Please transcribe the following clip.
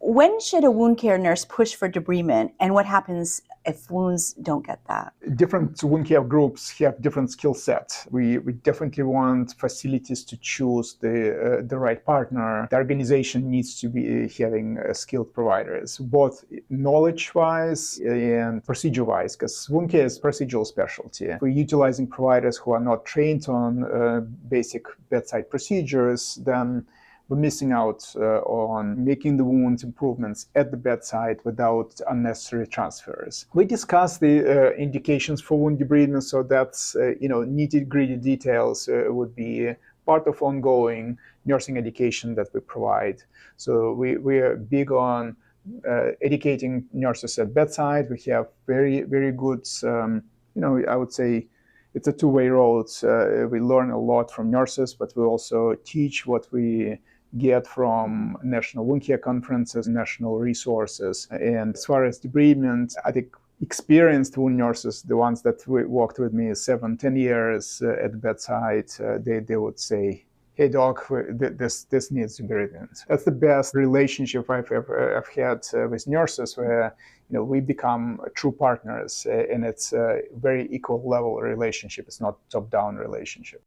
When should a wound care nurse push for debridement, and what happens if wounds don't get that? Different wound care groups have different skill sets. We definitely want facilities to choose the right partner. The organization needs to be having skilled providers, both knowledge-wise and procedure-wise, because wound care is a procedural specialty. If we're utilizing providers who are not trained on basic bedside procedures, then we're missing out on making the wound improvements at the bedside without unnecessary transfers. We discussed the indications for wound debridement, so that's nitty-gritty details would be part of ongoing nursing education that we provide. So we are big on educating nurses at bedside. We have very, very good, I would say, it's a two-way road. We learn a lot from nurses, but we also teach what we get from national wound care conferences, national resources. And as far as debridement, I think experienced wound nurses, the ones that worked with me 7-10 years at the bedside, they would say, "Hey doc, this needs debridement." That's the best relationship I've had with nurses, where we become true partners, and it's a very equal level relationship. It's not top-down relationship.